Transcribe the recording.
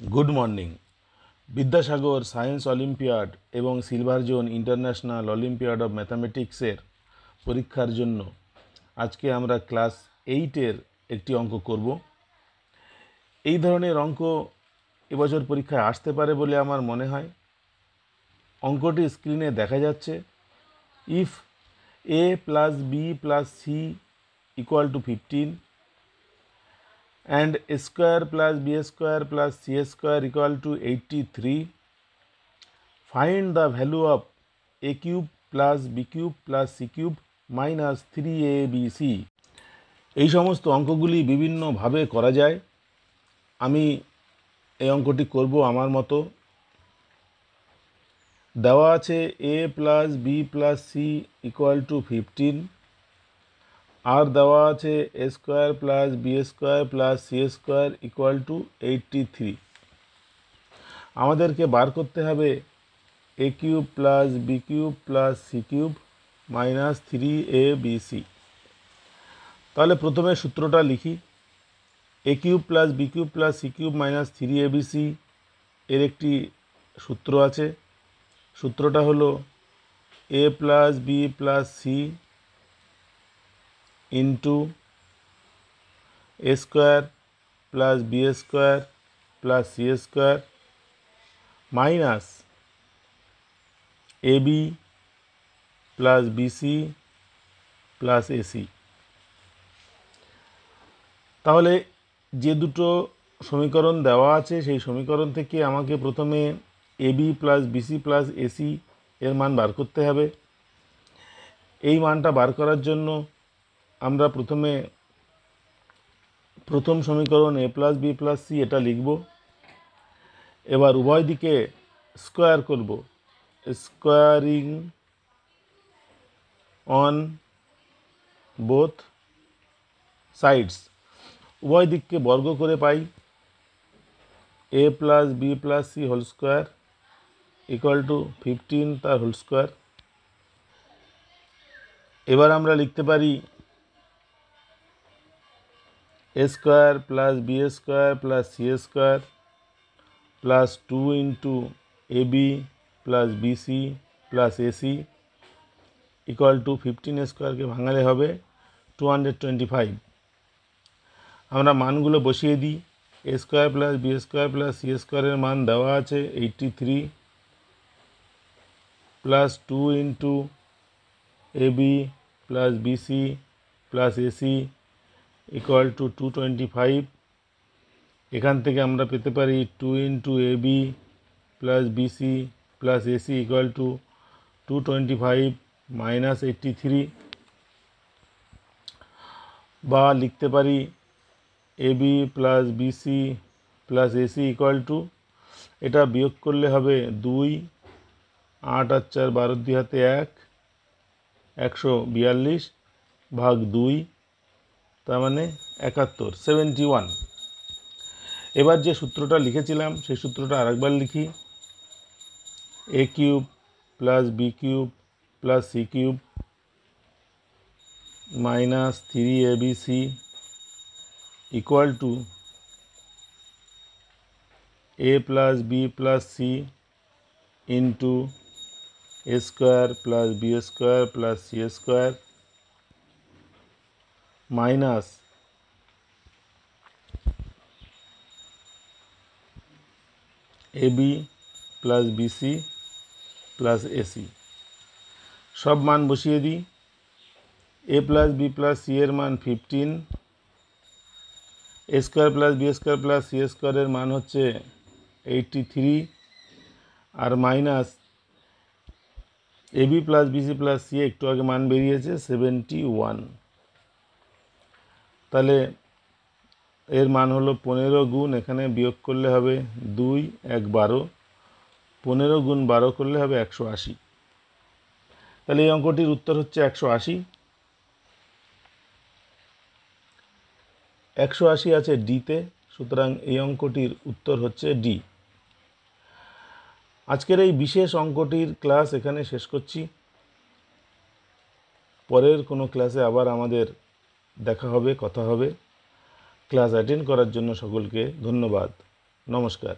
Good morning. Vidyasagar science olympiad এবং silver zone international olympiad of ম্যাথামেটিক্সের পরীক্ষার জন্য আজকে আমরা ক্লাস 8-এর একটি অঙ্ক করব। এই ধরনের অঙ্ক এবছর পরীক্ষায় আসতে পারে বলে আমার মনে হয়। অঙ্কটি স্ক্রিনে দেখা যাচ্ছে। If a plus b plus c equal to 15 and a square plus b square plus c square equal to 83, find the value of a cube plus b cube plus c cube minus 3abc। এই সমস্ত অঙ্কগুলি বিভিন্নভাবে করা যায়। আমি এই অঙ্কটি করব আমার মতো। দেওয়া আছে a plus B plus C equal to 15, আর দেওয়া আছে A square plus B square plus C square equal to 83। আমাদেরকে বার করতে হবে A cube plus B cube plus C cube minus 3abc। তাহলে প্রথমে সূত্রটা লিখি। A cube plus B cube plus C cube minus 3abc এর একটি সূত্র আছে। সূত্রটা হলো A plus B plus C into A square plus B square plus C square minus A B plus BC plus AC. তাহলে যে দুটো সমীকরণ দেওয়া আছে সেই সমীকরণ থেকে আমাকে প্রথমে A B plus BC plus AC এর মান বার করতে হবে। এই মানটা বার করার জন্য আমরা প্রথমে প্রথম সমীকরণ এ প্লাস বি প্লাস সি এটা লিখব। এবার উভয় দিকে স্কোয়ার করব, স্কোয়ারিং অন বোথ সাইডস। উভয় দিককে বর্গ করে পাই A plus B plus C whole square equal to 15 তার হোল স্কোয়ার। এবার আমরা লিখতে পারি A square plus B square plus C square plus 2 into A B plus BC plus AC equal to 15 স্কোয়ারকে ভাঙালে হবে 225। আমরা মানগুলো বসিয়ে দিই। A square plus B square plus C স্কোয়ারের মান দেওয়া আছে 83 plus 2 into A B plus BC plus AC equal to 225। এখান থেকে আমরা পেতে পারি 2 into A B plus BC plus AC equal to 225 minus 83, বা লিখতে পারি A B plus BC plus AC equal to, এটা বিয়োগ করলে হবে 2, 8 আর 4 12 2 হাতে 1, 142 ভাগ 2, তার মানে 71, 71। এবার যে সূত্রটা লিখেছিলাম সেই সূত্রটা আরেকবার লিখি। A cube plus B cube plus C cube minus 3abc equal to A plus B plus C into A square plus B square plus C square minus A B plus BC plus AC. সব মান বসিয়ে দিই। A plus B plus C এর মান 15, A square plus B square plus C স্কোয়ারের মান হচ্ছে 83, আর minus A B plus BC plus C একটু আগে মান বেরিয়েছে 71। তাহলে এর মান হলো 15 গুণ, এখানে বিয়োগ করলে হবে 2, 1 12, 15 গুণ 12 করলে হবে 180। তাহলে এই অঙ্কটির উত্তর হচ্ছে 180। 180 আছে ডিতে, সুতরাং এই অঙ্কটির উত্তর হচ্ছে ডি। আজকের এই বিশেষ অঙ্কটির ক্লাস এখানে শেষ করছি। পরের কোনো ক্লাসে আবার আমাদের দেখা হবে, কথা হবে। ক্লাস অ্যাটেন্ড করার জন্য সকলকে ধন্যবাদ। নমস্কার।